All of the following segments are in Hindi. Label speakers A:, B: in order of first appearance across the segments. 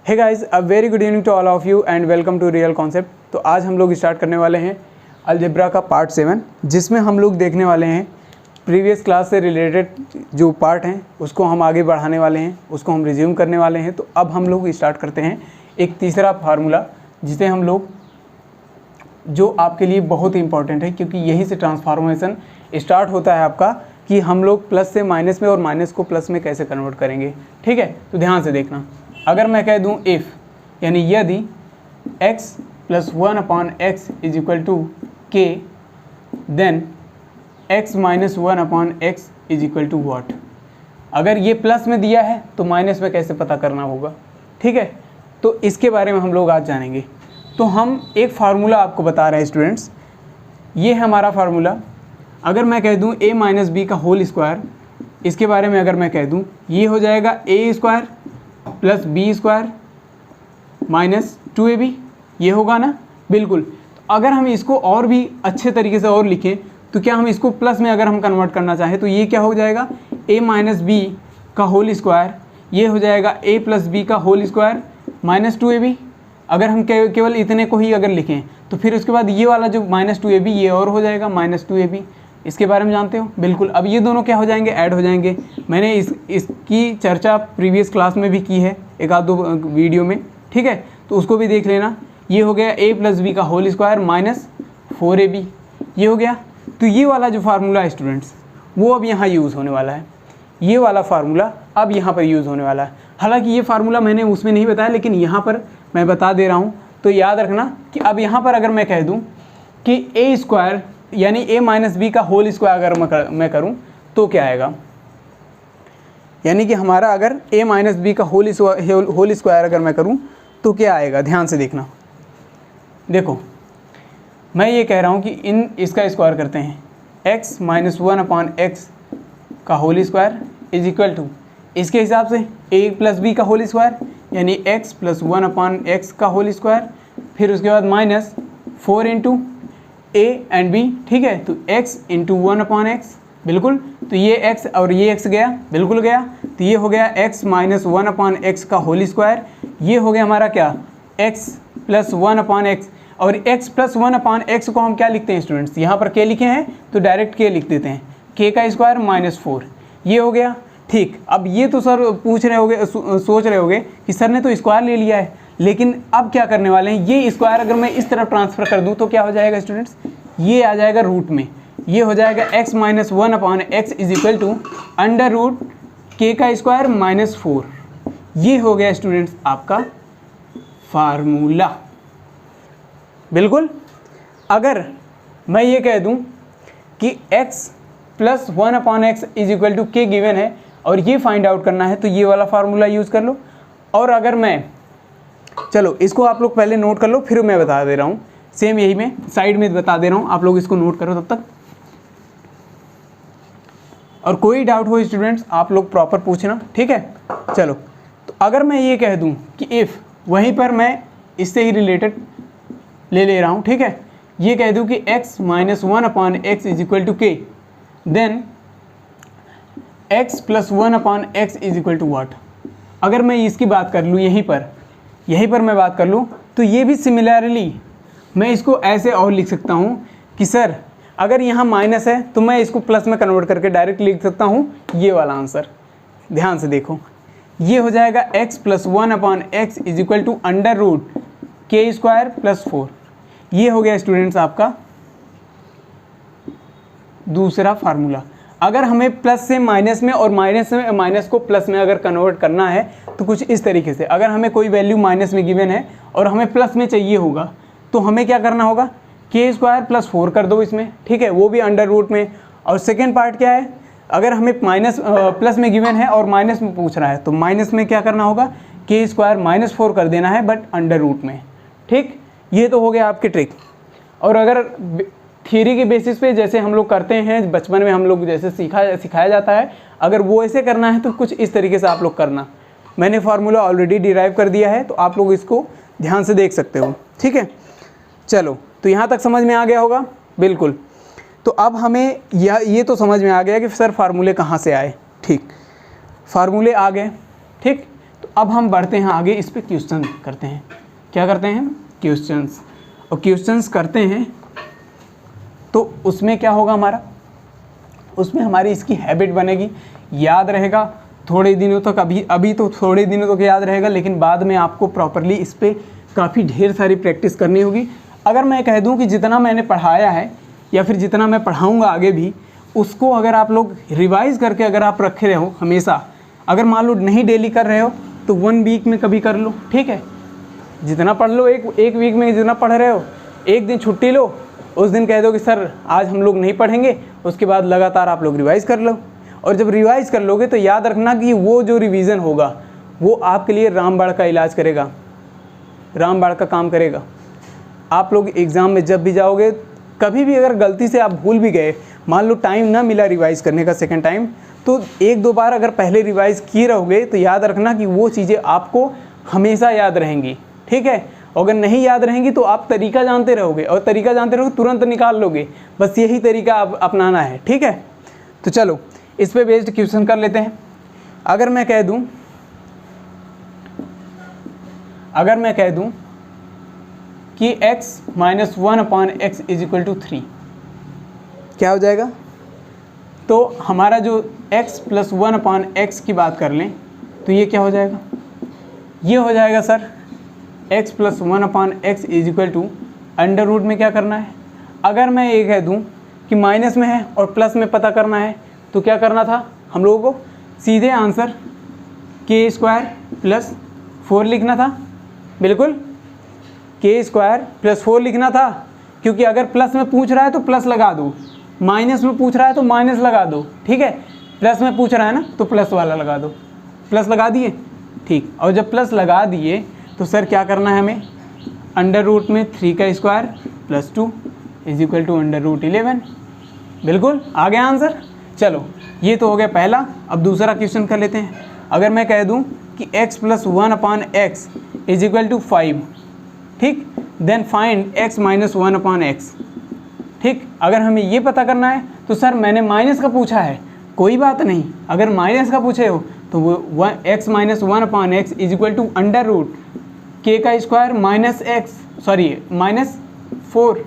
A: Hey guys, a very good evening to all of you and welcome to real concept. तो आज हम लोग स्टार्ट करने वाले हैं अलजेब्रा का पार्ट 7, जिसमें हम लोग देखने वाले हैं प्रीवियस क्लास से रिलेटेड जो पार्ट हैं उसको हम आगे बढ़ाने वाले हैं, उसको हम रिज्यूम करने वाले हैं। तो अब हम लोग स्टार्ट करते हैं एक तीसरा फार्मूला, जिसे हम लोग जो आपके लिए बहुत ही इंपॉर्टेंट है, क्योंकि यही से ट्रांसफॉर्मेशन स्टार्ट होता है आपका कि हम लोग प्लस से माइनस में और माइनस को प्लस में कैसे कन्वर्ट करेंगे। ठीक है, तो ध्यान से देखना। अगर मैं कह दूं इफ़, यानी यदि x plus 1/x is equal to k, then x minus 1/x is equal to what. अगर ये प्लस में दिया है तो माइनस में कैसे पता करना होगा। ठीक है, तो इसके बारे में हम लोग आज जानेंगे। तो हम एक फार्मूला आपको बता रहे हैं स्टूडेंट्स, ये है हमारा फार्मूला। अगर मैं कह दूं a माइनस बी का होल स्क्वायर, इसके बारे में अगर मैं कह दूं, ये हो जाएगा a square plus B square minus 2ab, ये होगा ना। बिल्कुल। तो अगर हम इसको और भी अच्छे तरीके से और लिखें तो क्या हम इसको प्लस में अगर हम कन्वर्ट करना चाहें तो ये क्या हो जाएगा, a माइनस बी का होल स्क्वायर, ये हो जाएगा a प्लस बी का होल स्क्वायर माइनस 2ab। अगर हम केवल इतने को ही अगर लिखें तो फिर उसके बाद ये वाला जो माइनस 2ab ये और हो जाएगा माइनस 2ab। इसके बारे में जानते हो। बिल्कुल। अब ये दोनों क्या हो जाएंगे, ऐड हो जाएंगे। मैंने इसकी चर्चा प्रीवियस क्लास में भी की है, एक आध दो वीडियो में। ठीक है, तो उसको भी देख लेना। ये हो गया a प्लस बी का होल स्क्वायर माइनस 4ab, ये हो गया। तो ये वाला जो फार्मूला है स्टूडेंट्स, वो अब यहाँ यूज़ होने वाला है। ये वाला फार्मूला अब यहाँ पर यूज़ होने वाला है। हालांकि ये फार्मूला मैंने उसमें नहीं बताया, लेकिन यहाँ पर मैं बता दे रहा हूँ। तो याद रखना कि अब यहाँ पर अगर मैं कह दूँ कि a स्क्वायर यानी a माइनस बी का होल स्क्वायर अगर मैं करूँ तो क्या आएगा, यानी कि हमारा अगर a माइनस बी का होल स्क्वायर अगर मैं करूँ तो क्या आएगा। ध्यान से देखना। देखो, मैं ये कह रहा हूँ कि इसका स्क्वायर करते हैं, x माइनस 1/x का whole square is equal to, इसके हिसाब से a प्लस बी का होल स्क्वायर यानी x प्लस 1/x का होल स्क्वायर, फिर उसके बाद minus 4 into a and b। ठीक है, तो x इंटू 1/x। बिल्कुल। तो ये x और ये x गया, बिल्कुल गया। तो ये हो गया x माइनस 1/x का होल स्क्वायर, ये हो गया हमारा क्या, x प्लस 1/x। और x प्लस 1/x को हम क्या लिखते हैं स्टूडेंट्स, यहाँ पर k लिखे हैं तो डायरेक्ट k लिख देते हैं, k का स्क्वायर माइनस 4, ये हो गया। ठीक। अब ये तो सर पूछ रहे होगे, सोच रहे होगे कि सर ने तो स्क्वायर ले लिया है, लेकिन अब क्या करने वाले हैं, ये स्क्वायर अगर मैं इस तरफ ट्रांसफ़र कर दूं तो क्या हो जाएगा स्टूडेंट्स, ये आ जाएगा रूट में। ये हो जाएगा x minus 1/x is equal to under root k का स्क्वायर माइनस 4। ये हो गया स्टूडेंट्स आपका फार्मूला। बिल्कुल। अगर मैं ये कह दूं कि x plus 1/x is equal to k given है और ये फाइंड आउट करना है, तो ये वाला फार्मूला यूज़ कर लो। और अगर मैं, चलो इसको आप लोग पहले नोट कर लो, फिर मैं बता दे रहा हूँ। सेम यही मैं साइड में बता दे रहा हूँ, आप लोग इसको नोट करो तब तक। और कोई डाउट हो स्टूडेंट्स आप लोग प्रॉपर पूछना। ठीक है, चलो। तो अगर मैं ये कह दूँ कि इफ़, वहीं पर मैं इससे ही रिलेटेड ले रहा हूँ। ठीक है, ये कह दूँ कि x minus 1/x is equal to k, then x plus 1/x is equal to what. अगर मैं इसकी बात कर लूँ, यहीं पर मैं बात कर लूँ, तो ये भी सिमिलरली मैं इसको ऐसे और लिख सकता हूँ कि सर अगर यहाँ माइनस है तो मैं इसको प्लस में कन्वर्ट करके डायरेक्ट लिख सकता हूँ ये वाला आंसर। ध्यान से देखो, ये हो जाएगा x plus 1/x is equal to under root k square plus 4। ये हो गया स्टूडेंट्स आपका दूसरा फार्मूला। अगर हमें प्लस से माइनस में और माइनस को प्लस में अगर कन्वर्ट करना है तो कुछ इस तरीके से, अगर हमें कोई वैल्यू माइनस में गिवन है और हमें प्लस में चाहिए होगा तो हमें क्या करना होगा, k स्क्वायर प्लस 4 कर दो इसमें। ठीक है, वो भी अंडर रूट में। और सेकेंड पार्ट क्या है, अगर हमें प्लस में गिवन है और माइनस में पूछ रहा है तो माइनस में क्या करना होगा, k स्क्वायर माइनस 4 कर देना है, बट अंडर रूट में। ठीक, ये तो हो गया आपकी ट्रिक। और अगर थियरी के बेसिस पे जैसे हम लोग करते हैं, बचपन में हम लोग जैसे सिखाया जाता है, अगर वो ऐसे करना है तो कुछ इस तरीके से आप लोग करना। मैंने फार्मूला ऑलरेडी डिराइव कर दिया है, तो आप लोग इसको ध्यान से देख सकते हो। ठीक है, चलो। तो यहाँ तक समझ में आ गया होगा। बिल्कुल। तो अब हमें ये तो समझ में आ गया कि सर फार्मूले कहाँ से आए। ठीक, फार्मूले आ गए। ठीक, तो अब हम बढ़ते हैं आगे, इस पे क्वेश्चन करते हैं। क्या करते हैं? क्वेश्चंस। और क्वेश्चंस करते हैं तो उसमें क्या होगा हमारा, उसमें हमारी इसकी हैबिट बनेगी, याद रहेगा थोड़े दिनों तक। अभी तो थोड़े दिनों तक याद रहेगा, लेकिन बाद में आपको प्रॉपरली इस पर काफ़ी ढेर सारी प्रैक्टिस करनी होगी। अगर मैं कह दूं कि जितना मैंने पढ़ाया है या फिर जितना मैं पढ़ाऊंगा आगे भी, उसको अगर आप लोग रिवाइज़ करके अगर आप रखे रहे हो हमेशा, अगर मान लो नहीं डेली कर रहे हो तो 1 वीक में कभी कर लो, ठीक है। जितना पढ़ लो, एक वीक में जितना पढ़ रहे हो, एक दिन छुट्टी लो, उस दिन कह दो कि सर आज हम लोग नहीं पढ़ेंगे, उसके बाद लगातार आप लोग रिवाइज़ कर लो। और जब रिवाइज़ कर लोगे तो याद रखना कि वो जो रिवीजन होगा वो आपके लिए रामबाण का इलाज करेगा, रामबाण का काम करेगा। आप लोग एग्ज़ाम में जब भी जाओगे, कभी भी अगर गलती से आप भूल भी गए, मान लो टाइम ना मिला रिवाइज़ करने का सेकंड टाइम, तो 1-2 बार अगर पहले रिवाइज़ किए रहोगे तो याद रखना कि वो चीज़ें आपको हमेशा याद रहेंगी, ठीक है। अगर नहीं याद रहेंगी तो आप तरीका जानते रहोगे, और तरीका जानते रहोगे तुरंत निकाल लोगे। बस यही तरीका आप अपनाना है, ठीक है। तो चलो इस पे बेस्ड क्वेश्चन कर लेते हैं। अगर मैं कह दूं कि x - 1/x = 3, क्या हो जाएगा? तो हमारा जो x + 1/x की बात कर लें तो ये क्या हो जाएगा? ये हो जाएगा sir x + 1/x = under root में क्या करना है। अगर मैं ये कह दूं कि माइनस में है और प्लस में पता करना है तो क्या करना था हम लोगों को? सीधे आंसर k² + 4 लिखना था। बिल्कुल k² + 4 लिखना था, क्योंकि अगर प्लस में पूछ रहा है तो प्लस लगा दो, माइनस में पूछ रहा है तो माइनस लगा दो, ठीक है। प्लस में पूछ रहा है ना तो प्लस वाला लगा दो। प्लस लगा दिए, ठीक। और जब प्लस लगा दिए तो सर क्या करना है हमें? अंडर रूट में 3 का स्क्वायर + 2 = अंडर रूट 11। बिल्कुल आ गया आंसर। चलो ये तो हो गया पहला। अब दूसरा क्वेश्चन कर लेते हैं। अगर मैं कह दूं कि x + 1/x = 5, ठीक, देन फाइंड x - 1/x, ठीक। अगर हमें ये पता करना है तो सर मैंने माइनस का पूछा है, कोई बात नहीं। अगर माइनस का पूछे हो तो वो x - 1/x = अंडर रूट -4,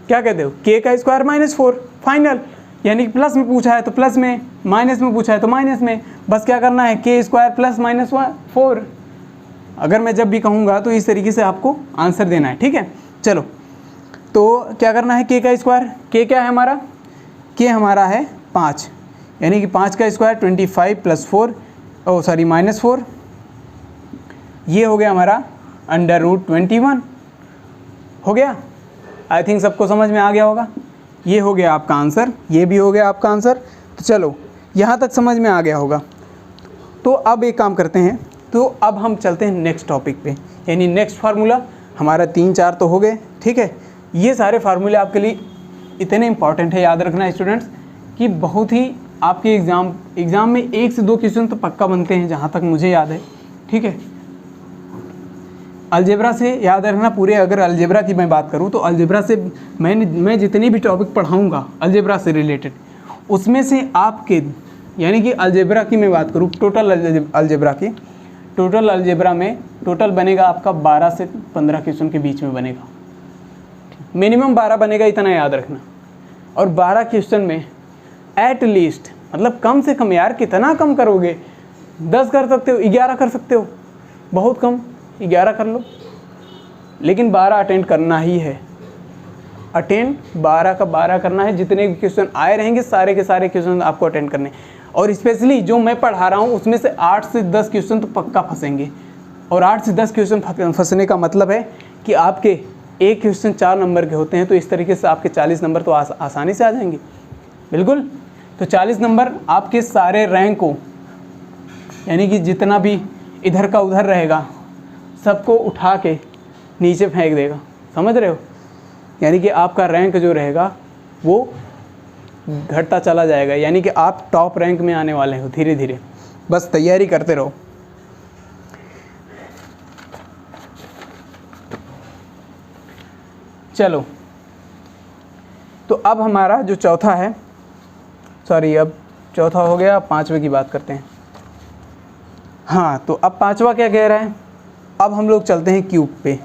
A: क्या कहते हो? k² - 4 फाइनल, यानी कि प्लस में पूछा है तो प्लस में, माइनस में पूछा है तो माइनस में। बस क्या करना है? k² + -4। अगर मैं जब भी कहूँगा तो इस तरीके से आपको आंसर देना है, ठीक है। चलो तो क्या करना है? k का स्क्वायर, k क्या है हमारा? k हमारा है 5, यानी कि 5 का स्क्वायर 25 + 4 -4, ये हो गया हमारा अंडर रूट 21। हो गया? आई थिंक सबको समझ में आ गया होगा। ये हो गया आपका आंसर, ये भी हो गया आपका आंसर। तो चलो यहाँ तक समझ में आ गया होगा। तो अब एक काम करते हैं, तो अब हम चलते हैं नेक्स्ट टॉपिक पे, यानी नेक्स्ट फार्मूला। हमारा 3-4 तो हो गए, ठीक है। ये सारे फार्मूले आपके लिए इतने इंपॉर्टेंट है, याद रखना स्टूडेंट्स, कि बहुत ही आपके एग्ज़ाम में 1 से 2 क्वेश्चन तो पक्का बनते हैं, जहाँ तक मुझे याद है, ठीक है। अलजेब्रा से याद रखना पूरे। अगर अलजेब्रा की मैं बात करूँ तो अलजेब्रा से मैं जितनी भी टॉपिक पढ़ाऊँगा अलजेब्रा से रिलेटेड, उसमें से आपके, यानी कि अलजेब्रा की मैं बात करूँ, टोटल अलजेब्रा में टोटल बनेगा आपका 12 से 15 क्वेश्चन के बीच में बनेगा, मिनिमम 12 बनेगा, इतना याद रखना। और 12 क्वेश्चन में एट लीस्ट, मतलब कम से कम यार, कितना कम करोगे? 10 कर सकते हो, 11 कर सकते हो, बहुत कम 11 कर लो, लेकिन 12 अटेंड करना ही है। अटेंड 12 का 12 करना है। जितने भी क्वेश्चन आए रहेंगे सारे के सारे क्वेश्चन आपको अटेंड करने, और स्पेशली जो मैं पढ़ा रहा हूँ उसमें से 8 से 10 क्वेश्चन तो पक्का फंसेंगे। और 8 से 10 क्वेश्चन फंसने का मतलब है कि आपके एक क्वेश्चन 4 नंबर के होते हैं, तो इस तरीके से आपके 40 नंबर तो आसानी से आ जाएंगे। बिल्कुल, तो 40 नंबर आपके सारे रैंक को, यानी कि जितना भी इधर का उधर रहेगा सबको उठा के नीचे फेंक देगा, समझ रहे हो? यानी कि आपका रैंक जो रहेगा वो घटता चला जाएगा, यानी कि आप टॉप रैंक में आने वाले हो धीरे धीरे। बस तैयारी करते रहो। चलो, तो अब हमारा जो चौथा है, अब चौथा हो गया, 5वें की बात करते हैं। हाँ, तो अब पांचवा क्या कह रहा है, अब हम लोग चलते हैं क्यूब पे।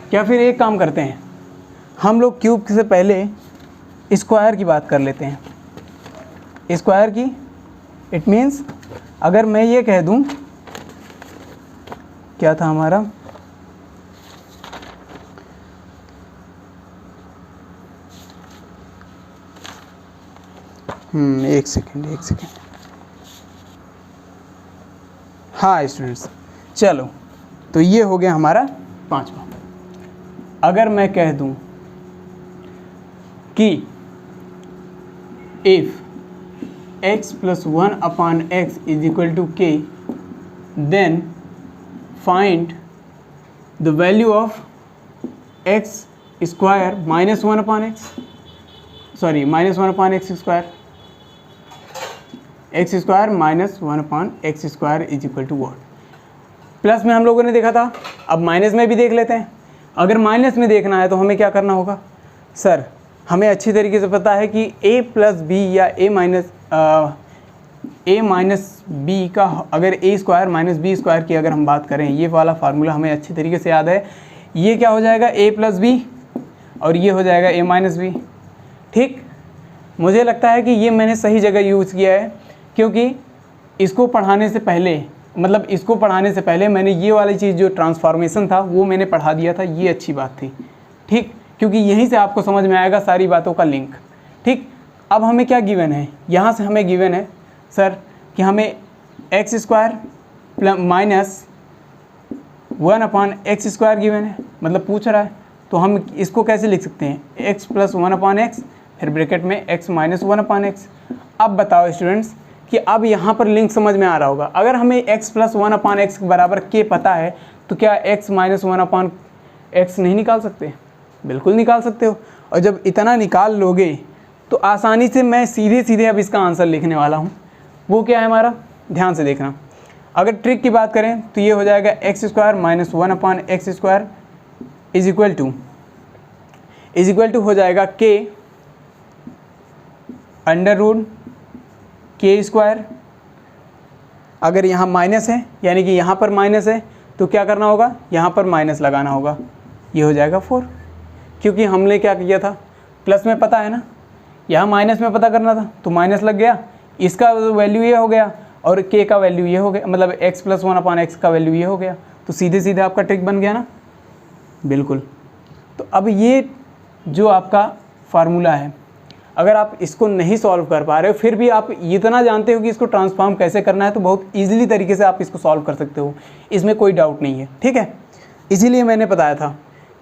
A: क्या फिर एक काम करते हैं, हम लोग क्यूब से पहले स्क्वायर की बात कर लेते हैं। स्क्वायर की इट मीन्स अगर मैं ये कह दूं, क्या था हमारा, एक सेकेंड। हाँ स्टूडेंट्स, चलो तो ये हो गया हमारा पांचवा। अगर मैं कह दूं कि if x + 1/x = k, then find the value of x square minus 1/x, sorry minus 1/x square, x square minus 1/x square = what। Plus में हम लोगों ने देखा था, अब माइनस में भी देख लेते हैं। अगर माइनस में देखना है तो हमें क्या करना होगा, सर हमें अच्छी तरीके से पता है कि a + b या a माइनस b का अगर a square minus b square की अगर हम बात करें, ये वाला फार्मूला हमें अच्छी तरीके से याद है। ये क्या हो जाएगा, a + b और ये हो जाएगा a - b। ठीक, मुझे लगता है कि ये मैंने सही जगह यूज़ किया है, क्योंकि इसको पढ़ाने से पहले, मतलब इसको पढ़ाने से पहले मैंने ये वाली चीज़ जो ट्रांसफॉर्मेशन था वो मैंने पढ़ा दिया था। ये अच्छी बात थी, ठीक, क्योंकि यहीं से आपको समझ में आएगा सारी बातों का लिंक। ठीक, अब हमें क्या गिवन है, यहाँ से हमें गिवन है सर कि हमें x square minus 1/x square given है, मतलब पूछ रहा है। तो हम इसको कैसे लिख सकते हैं, x + 1/x फिर ब्रैकेट में x - 1/x। अब बताओ स्टूडेंट्स कि अब यहाँ पर लिंक समझ में आ रहा होगा। अगर हमें x + 1/x बराबर k पता है तो क्या x - 1/x नहीं निकाल सकते? बिल्कुल निकाल सकते हो। और जब इतना निकाल लोगे तो आसानी से मैं सीधे अब इसका आंसर लिखने वाला हूँ। वो क्या है हमारा, ध्यान से देखना। अगर ट्रिक की बात करें तो ये हो जाएगा x square minus 1/x square is equal to हो जाएगा k √ k स्क्वायर। अगर यहाँ माइनस है यानी कि यहाँ पर माइनस है तो क्या करना होगा, यहाँ पर माइनस लगाना होगा। ये हो जाएगा 4, क्योंकि हमने क्या किया था, प्लस में पता है ना, यहाँ माइनस में पता करना था तो माइनस लग गया, इसका वैल्यू ये हो गया और k का वैल्यू ये हो गया, मतलब x + 1/x का वैल्यू ये हो गया। तो सीधे आपका ट्रिक बन गया ना, बिल्कुल। तो अब ये जो आपका फार्मूला है, अगर आप इसको नहीं सॉल्व कर पा रहे हो, फिर भी आप इतना जानते हो कि इसको ट्रांसफॉर्म कैसे करना है, तो बहुत ईजिली तरीके से आप इसको सॉल्व कर सकते हो, इसमें कोई डाउट नहीं है। ठीक है, इसीलिए मैंने बताया था,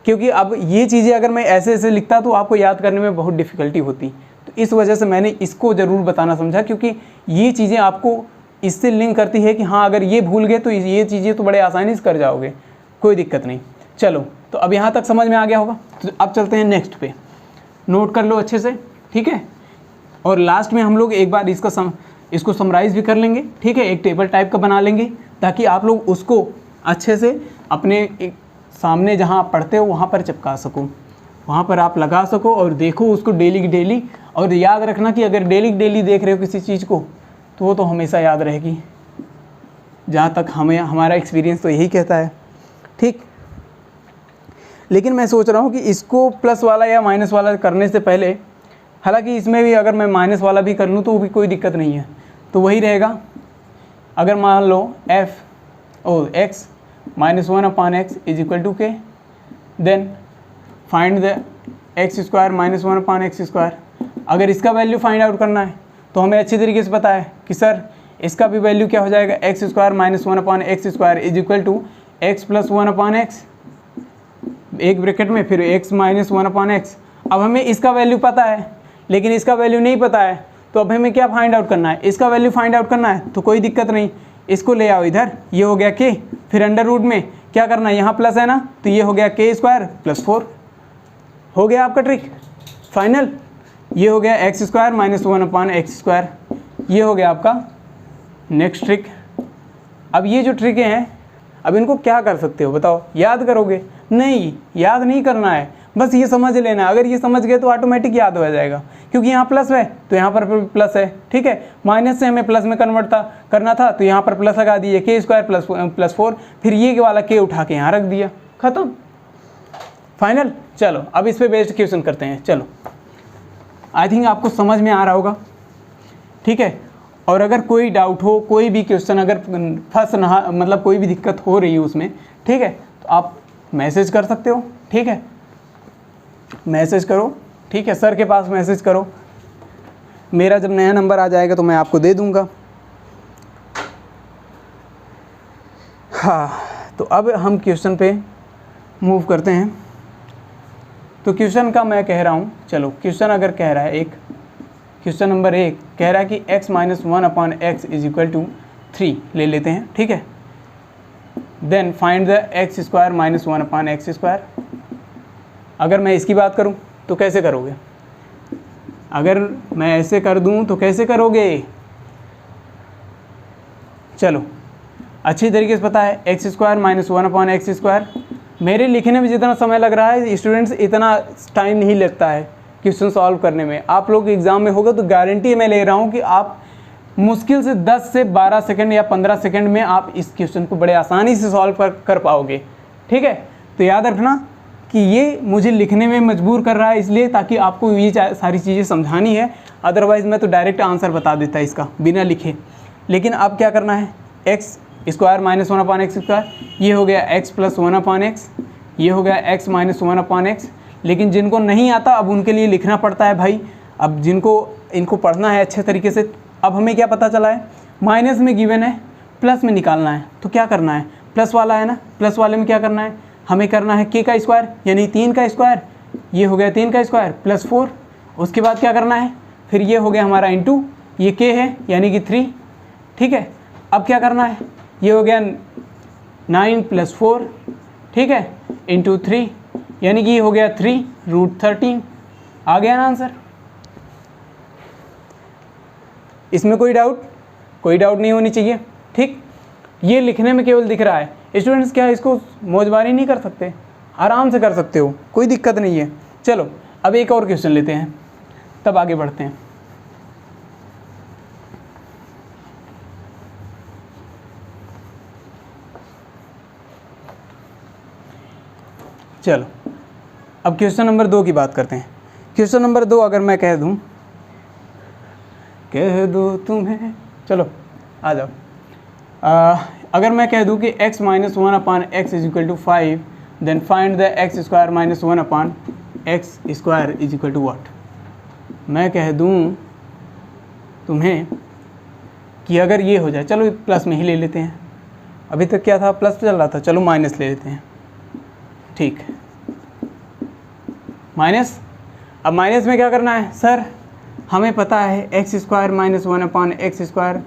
A: क्योंकि अब ये चीज़ें अगर मैं ऐसे लिखता तो आपको याद करने में बहुत डिफ़िकल्टी होती। तो इस वजह से मैंने इसको ज़रूर बताना समझा, क्योंकि ये चीज़ें आपको इससे लिंक करती है कि हाँ अगर ये भूल गए तो ये चीज़ें तो बड़े आसानी से कर जाओगे, कोई दिक्कत नहीं। चलो, तो अब यहाँ तक समझ में आ गया होगा। तो अब चलते हैं नेक्स्ट पे, नोट कर लो अच्छे से, ठीक है। और लास्ट में हम लोग एक बार इसको समराइज़ भी कर लेंगे, ठीक है। एक टेबल टाइप का बना लेंगे ताकि आप लोग उसको अच्छे से अपने सामने जहाँ आप पढ़ते हो वहाँ पर चिपका सको, वहाँ पर आप लगा सको और देखो उसको डेली की डेली। और याद रखना कि अगर डेली डेली देख रहे हो किसी चीज़ को तो वो तो हमेशा याद रहेगी, जहाँ तक हमारा एक्सपीरियंस तो यही कहता है, ठीक। लेकिन मैं सोच रहा हूँ कि इसको प्लस वाला या माइनस वाला करने से पहले, हालांकि इसमें भी अगर मैं माइनस वाला भी कर लूँ तो भी कोई दिक्कत नहीं है, तो वही रहेगा। अगर मान लो x - 1/x = k, then find the x square minus 1/x square. अगर इसका वैल्यू फाइंड आउट करना है तो हमें अच्छी तरीके से पता है कि सर इसका भी वैल्यू क्या हो जाएगा, x square minus 1/x square = x + 1/x, एक ब्रैकेट में फिर x - 1/x। अब हमें इसका वैल्यू पता है लेकिन इसका वैल्यू नहीं पता है, तो अब हमें क्या फाइंड आउट करना है, इसका वैल्यू फाइंड आउट करना है। तो कोई दिक्कत नहीं, इसको ले आओ इधर, ये हो गया k, फिर अंडर रूट में क्या करना है, यहाँ प्लस है ना, तो ये हो गया k स्क्वायर + 4, हो गया आपका ट्रिक फाइनल। ये हो गया x square minus 1/x square, ये हो गया आपका नेक्स्ट ट्रिक। अब ये जो ट्रिकें हैं, अब इनको क्या कर सकते हो बताओ, याद करोगे? नहीं, याद नहीं करना है, बस ये समझ लेना। अगर ये समझ गए तो ऑटोमेटिक याद हो जाएगा क्योंकि यहाँ प्लस है तो यहाँ पर प्लस है, ठीक है। माइनस से हमें प्लस में कन्वर्ट करना था तो यहाँ पर प्लस लगा दिए, के स्क्वायर प्लस 4, फिर ये वाला के उठा के यहाँ रख दिया, ख़त्म, फाइनल। चलो अब इस पर बेस्ड क्वेश्चन करते हैं। चलो आई थिंक आपको समझ में आ रहा होगा, ठीक है। और अगर कोई डाउट हो, कोई भी क्वेश्चन अगर फंस ना, मतलब कोई भी दिक्कत हो रही है उसमें, ठीक है, तो आप मैसेज कर सकते हो, ठीक है, मैसेज करो, ठीक है, सर के पास मैसेज करो। मेरा जब नया नंबर आ जाएगा तो मैं आपको दे दूंगा। हाँ, तो अब हम क्वेश्चन पे मूव करते हैं। तो क्वेश्चन का मैं कह रहा हूँ, चलो क्वेश्चन अगर कह रहा है एक, क्वेश्चन नंबर 1 कह रहा है कि x - 1/x = 3 ले लेते हैं, ठीक है। Then find the x² - 1/x²। अगर मैं इसकी बात करूं तो कैसे करोगे? अगर मैं ऐसे कर दूं तो कैसे करोगे? चलो अच्छी तरीके से पता है, x² - 1/x²। मेरे लिखने में जितना समय लग रहा है स्टूडेंट्स, इतना टाइम नहीं लगता है क्वेश्चन सॉल्व करने में। आप लोग एग्ज़ाम में होगा तो गारंटी मैं ले रहा हूँ कि आप मुश्किल से 10 से 12 सेकंड या 15 सेकंड में आप इस क्वेश्चन को बड़े आसानी से सॉल्व कर पाओगे, ठीक है। तो याद रखना कि ये मुझे लिखने में मजबूर कर रहा है इसलिए ताकि आपको ये सारी चीज़ें समझानी है, अदरवाइज़ मैं तो डायरेक्ट आंसर बता देता इसका बिना लिखे। लेकिन अब क्या करना है, x² - 1/x², ये हो गया x + 1/x, ये हो गया x - 1/x। लेकिन जिनको नहीं आता अब उनके लिए लिखना पड़ता है भाई। अब जिनको इनको पढ़ना है अच्छे तरीके से, अब हमें क्या पता चला है, माइनस में गिवन है, प्लस में निकालना है। तो क्या करना है, प्लस वाला है ना, प्लस वाले में क्या करना है, हमें करना है k का स्क्वायर यानी 3 का स्क्वायर, ये हो गया 3 का स्क्वायर + 4। उसके बाद क्या करना है, फिर ये हो गया हमारा इंटू ये k है यानी कि 3, ठीक है। अब क्या करना है, ये हो गया 9 + 4, ठीक है, इंटू 3 यानी कि ये हो गया 3√13। आ गया ना आंसर? इसमें कोई डाउट नहीं होनी चाहिए, ठीक। ये लिखने में केवल दिख रहा है स्टूडेंट्स, क्या इसको मौजबारी नहीं कर सकते? आराम से कर सकते हो, कोई दिक्कत नहीं है। चलो अब एक और क्वेश्चन लेते हैं, तब आगे बढ़ते हैं। चलो अब क्वेश्चन नंबर 2 की बात करते हैं। क्वेश्चन नंबर 2 अगर मैं कह दूँ तुम्हें, चलो आ जाओ। अगर मैं कह दूँ कि x - 1/x = 5, then find the x² - 1/x² = what? मैं कह दूँ तुम्हें कि अगर ये हो जाए, चलो प्लस में ही ले लेते हैं, अभी तक क्या था, प्लस चल रहा था, चलो माइनस ले लेते हैं, ठीक, माइनस। अब माइनस में क्या करना है सर, हमें पता है x² - 1/x²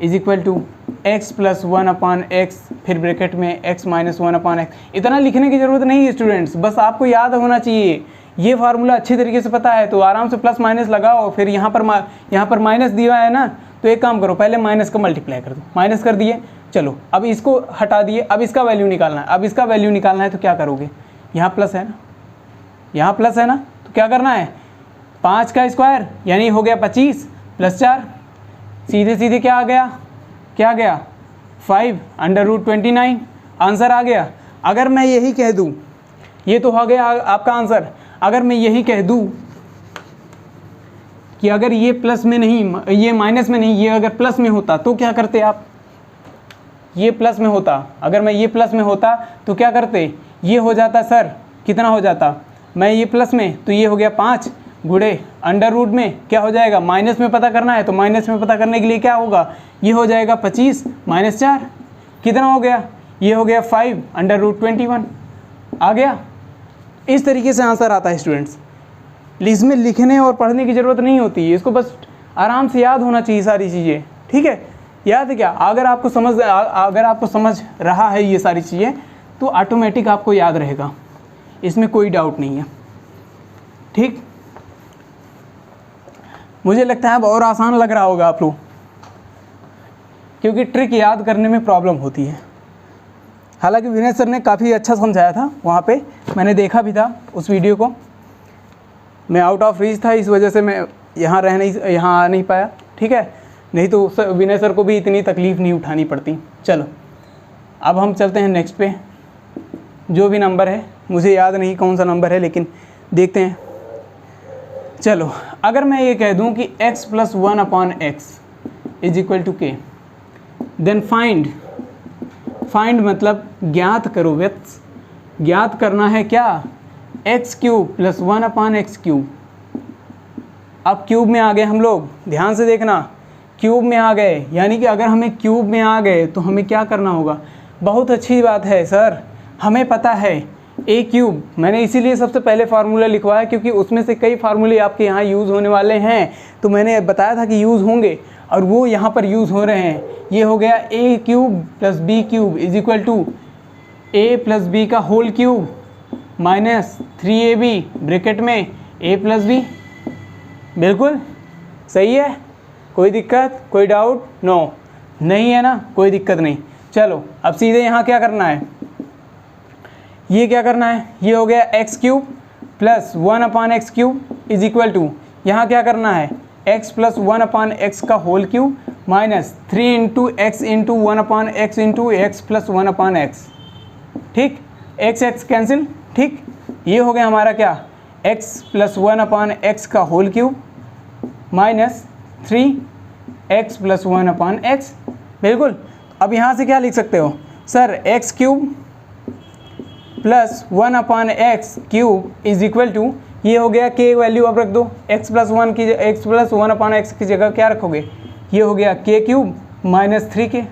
A: = x + 1/x, फिर ब्रैकेट में x - 1/x। इतना लिखने की ज़रूरत नहीं है स्टूडेंट्स, बस आपको याद होना चाहिए। ये फार्मूला अच्छी तरीके से पता है तो आराम से प्लस माइनस लगाओ। फिर यहाँ पर माइनस दिया है ना, तो एक काम करो, पहले माइनस का मल्टीप्लाई कर दो, माइनस कर दिए। चलो अब इसको हटा दिए, अब इसका वैल्यू निकालना है। अब इसका वैल्यू निकालना है तो क्या करोगे, यहाँ प्लस है ना, यहाँ प्लस है ना, तो क्या करना है, 5 का स्क्वायर यानी हो गया 25 + 4, सीधे सीधे क्या आ गया, 5/√29 आंसर आ गया। अगर मैं यही कह दूँ, ये तो हो गया आपका आंसर। अगर मैं यही कह दूँ कि अगर ये प्लस में नहीं, ये माइनस में नहीं, ये अगर प्लस में होता तो क्या करते आप, ये प्लस में होता, अगर मैं ये प्लस में होता तो क्या करते, ये हो जाता सर, कितना हो जाता, मैं ये प्लस में तो ये हो गया 5 गुणे अंडर रूट में क्या हो जाएगा, माइनस में पता करना है तो माइनस में पता करने के लिए क्या होगा, ये हो जाएगा 25 - 4, कितना हो गया, ये हो गया 5/√21 आ गया। इस तरीके से आंसर आता है स्टूडेंट्स। इसमें लिखने और पढ़ने की ज़रूरत नहीं होती है, इसको बस आराम से याद होना चाहिए सारी चीज़ें, ठीक है। याद है क्या, अगर आपको समझ रहा है ये सारी चीज़ें तो ऑटोमेटिक आपको याद रहेगा, इसमें कोई डाउट नहीं है, ठीक। मुझे लगता है अब और आसान लग रहा होगा आप लोग, क्योंकि ट्रिक याद करने में प्रॉब्लम होती है। हालांकि विनय सर ने काफ़ी अच्छा समझाया था, वहाँ पे मैंने देखा भी था उस वीडियो को। मैं आउट ऑफ रीच था, इस वजह से मैं यहाँ आ नहीं पाया, ठीक है, नहीं तो विनय सर को भी इतनी तकलीफ़ नहीं उठानी पड़ती। चलो अब हम चलते हैं नेक्स्ट पे। जो भी नंबर है, मुझे याद नहीं कौन सा नंबर है, लेकिन देखते हैं। चलो अगर मैं ये कह दूं कि x + 1/x = k, then find मतलब ज्ञात करो व्यक्स, ज्ञात करना है क्या, x³ + 1/x³। अब क्यूब में आ गए हम लोग, ध्यान से देखना, क्यूब में आ गए, यानी कि अगर हमें क्यूब में आ गए तो हमें क्या करना होगा। बहुत अच्छी बात है सर, हमें पता है a³, मैंने इसीलिए सबसे पहले फार्मूला लिखवाया क्योंकि उसमें से कई फार्मूले आपके यहाँ यूज़ होने वाले हैं, तो मैंने बताया था कि यूज़ होंगे और वो यहाँ पर यूज़ हो रहे हैं। ये हो गया a³ + b³ = a + b का whole cube minus 3ab bracket में a + b। बिल्कुल सही है, कोई दिक्कत, कोई डाउट? नो, नहीं है ना, कोई दिक्कत नहीं। चलो अब सीधे यहाँ क्या करना है, ये क्या करना है, ये हो गया x³ + 1/x³ = यहाँ क्या करना है, x + 1/x का whole cube minus 3 × x × 1/x × x + 1/x। ठीक, x कैंसिल, ठीक, ये हो गया हमारा क्या, x + 1/x का whole cube minus 3x + 1/x। बिल्कुल, अब यहाँ से क्या लिख सकते हो सर, x³ + 1/x³ = ये हो गया k वैल्यू अब रख दो, x + 1/x की जगह क्या रखोगे, ये हो गया k³ माइनस 3k।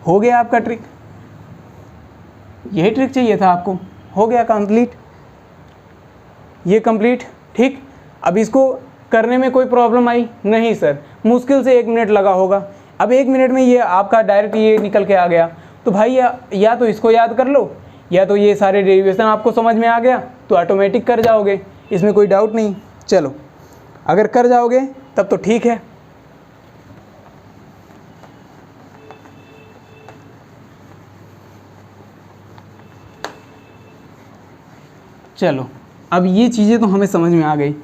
A: हो गया आपका ट्रिक, यही ट्रिक चाहिए था आपको, हो गया कंप्लीट, ये कंप्लीट। ठीक, अब इसको करने में कोई प्रॉब्लम आई नहीं सर, मुश्किल से 1 मिनट लगा होगा। अब 1 मिनट में ये आपका डायरेक्ट ये निकल के आ गया, तो भाई या तो इसको याद कर लो, या तो ये सारे डेरिवेशन आपको समझ में आ गया तो ऑटोमेटिक कर जाओगे, इसमें कोई डाउट नहीं। चलो अगर कर जाओगे तब तो ठीक है। चलो अब ये चीज़ें तो हमें समझ में आ गई,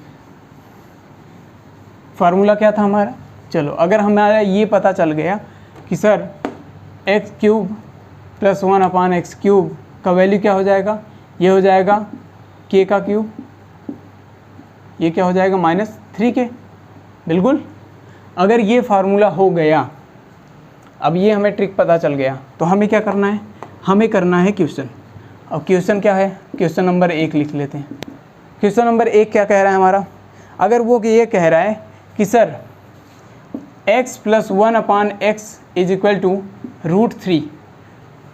A: फार्मूला क्या था हमारा। चलो अगर हमारा ये पता चल गया कि सर x³ + 1/x³ का वैल्यू क्या हो जाएगा, ये हो जाएगा k का क्यूब, ये क्या हो जाएगा -3k। बिल्कुल, अगर ये फार्मूला हो गया, अब ये हमें ट्रिक पता चल गया, तो हमें क्या करना है, हमें करना है क्वेश्चन। अब क्वेश्चन क्या है, क्वेश्चन नंबर 1 लिख लेते हैं। क्वेश्चन नंबर 1 क्या कह रहा है हमारा, अगर वो ये कह रहा है कि सर x + 1/x = √3,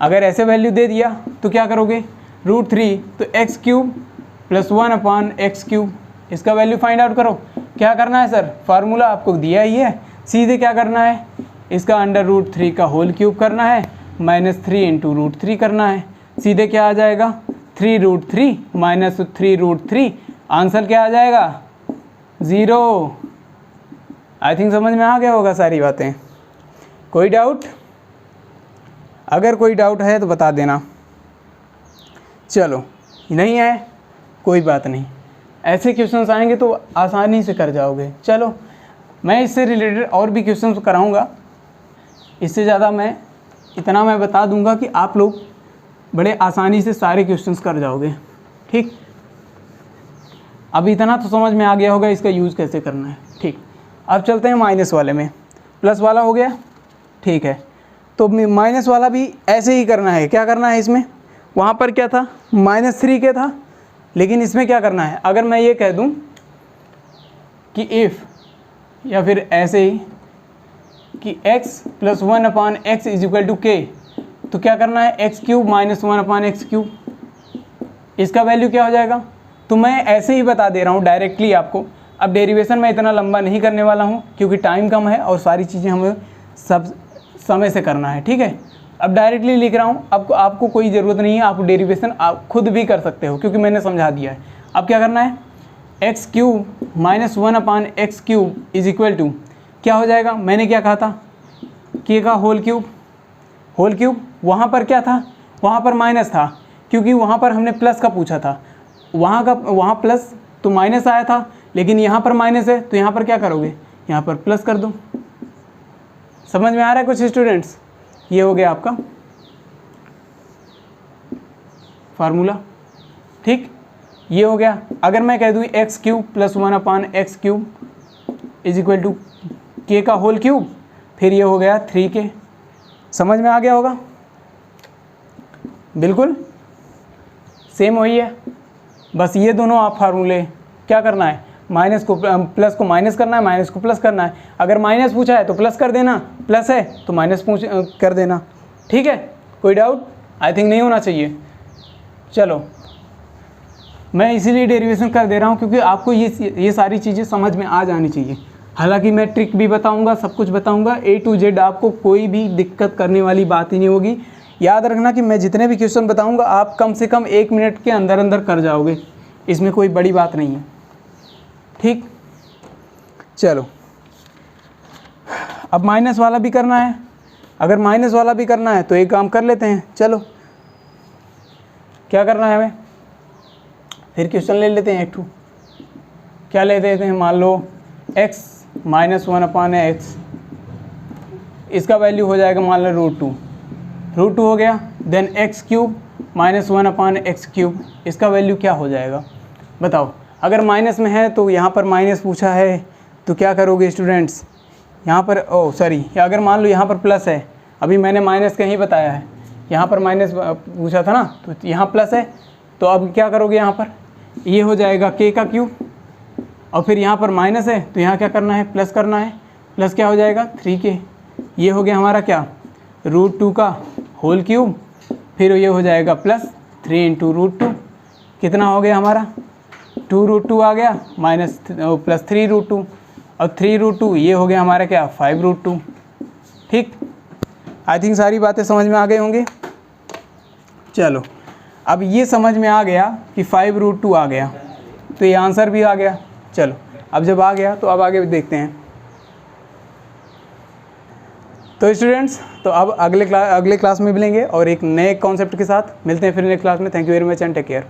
A: अगर ऐसे वैल्यू दे दिया तो क्या करोगे, √3, तो x³ + 1/x³, इसका वैल्यू फाइंड आउट करो। क्या करना है सर, फार्मूला आपको दिया ही है, सीधे क्या करना है, इसका √3 का होल क्यूब करना है माइनस 3 × √3 करना है। सीधे क्या आ जाएगा, 3√3 माइनस 3√3, आंसर क्या आ जाएगा, 0। आई थिंक समझ में आ गया होगा सारी बातें। कोई डाउट, अगर कोई डाउट है तो बता देना। चलो नहीं है, कोई बात नहीं, ऐसे क्वेश्चंस आएंगे तो आसानी से कर जाओगे। चलो मैं इससे रिलेटेड और भी क्वेश्चंस कराऊंगा, इससे ज़्यादा मैं इतना मैं बता दूंगा कि आप लोग बड़े आसानी से सारे क्वेश्चंस कर जाओगे। ठीक, अब इतना तो समझ में आ गया होगा इसका यूज़ कैसे करना है। ठीक, अब चलते हैं माइनस वाले में। प्लस वाला हो गया, ठीक है, तो माइनस वाला भी ऐसे ही करना है। क्या करना है इसमें, वहाँ पर क्या था, -3k था, लेकिन इसमें क्या करना है, अगर मैं ये कह दूँ कि इफ़, या फिर ऐसे ही कि x + 1/x = k, तो क्या करना है, x³ - 1/x³, इसका वैल्यू क्या हो जाएगा। तो मैं ऐसे ही बता दे रहा हूँ डायरेक्टली आपको। अब डेरिवेशन मैं इतना लंबा नहीं करने वाला हूँ क्योंकि टाइम कम है और सारी चीज़ें हमें सब समय से करना है। ठीक है, अब डायरेक्टली लिख रहा हूँ, आपको कोई ज़रूरत नहीं है, आप डेरिवेशन आप खुद भी कर सकते हो क्योंकि मैंने समझा दिया है। अब क्या करना है, x³ - 1/x³ = क्या हो जाएगा, मैंने क्या कहा था, k का होल क्यूब, वहाँ पर क्या था, वहाँ पर माइनस था क्योंकि वहाँ पर हमने प्लस का पूछा था, वहाँ प्लस तो माइनस आया था, लेकिन यहाँ पर माइनस है तो यहाँ पर क्या करोगे, यहाँ पर प्लस कर दो। समझ में आ रहा है कुछ स्टूडेंट्स? ये हो गया आपका फार्मूला, ठीक। ये हो गया। अगर मैं कह दूँ x cube plus 1/x cube is equal to K का होल क्यूब, फिर ये हो गया 3k। समझ में आ गया होगा? बिल्कुल सेम वही है, बस ये दोनों आप फार्मूले क्या करना है, माइनस को प्लस को माइनस करना है, माइनस को प्लस करना है। अगर माइनस पूछा है तो प्लस कर देना, प्लस है तो माइनस कर देना, ठीक है। कोई डाउट? आई थिंक नहीं होना चाहिए। चलो, मैं इसीलिए डेरिवेशन कर दे रहा हूँ क्योंकि आपको ये सारी चीज़ें समझ में आ जानी चाहिए। हालांकि मैं ट्रिक भी बताऊँगा, सब कुछ बताऊँगा, A to Z, आपको कोई भी दिक्कत करने वाली बात ही नहीं होगी। याद रखना कि मैं जितने भी क्वेश्चन बताऊँगा आप कम से कम 1 मिनट के अंदर अंदर कर जाओगे, इसमें कोई बड़ी बात नहीं है, ठीक। चलो, अब माइनस वाला भी करना है। अगर माइनस वाला भी करना है तो एक काम कर लेते हैं। चलो, क्या करना है हमें, फिर क्वेश्चन ले लेते हैं एक टू। क्या ले देते हैं, मान लो x माइनस 1/x, इसका वैल्यू हो जाएगा मान लो √2 हो गया। Then x cube minus 1/x cube, इसका वैल्यू क्या हो जाएगा बताओ। अगर माइनस में है तो यहाँ पर माइनस पूछा है तो क्या करोगे स्टूडेंट्स, यहाँ पर अगर मान लो यहाँ पर प्लस है, अभी मैंने माइनस का ही बताया है, यहाँ पर माइनस पूछा था ना, तो यहाँ प्लस है तो अब क्या करोगे, यहाँ पर ये हो जाएगा k का क्यूब, और फिर यहाँ पर माइनस है तो यहाँ क्या करना है, प्लस करना है। प्लस क्या हो जाएगा 3k, ये हो गया हमारा क्या, √2 का होल क्यूब, फिर ये हो जाएगा प्लस 3 × √2, कितना हो गया हमारा 2√2 आ गया, माइनस प्लस 3√2, और 3√2 ये हो गया हमारा क्या 5√2, ठीक। आई थिंक सारी बातें समझ में आ गई होंगी। चलो, अब ये समझ में आ गया कि 5√2 आ गया तो ये आंसर भी आ गया। चलो, अब जब आ गया तो अब आगे देखते हैं। तो स्टूडेंट्स, तो अब अगले क्लास में मिलेंगे और एक नए कॉन्सेप्ट के साथ मिलते हैं फिर नेक्स्ट क्लास में। Thank you very much and take care.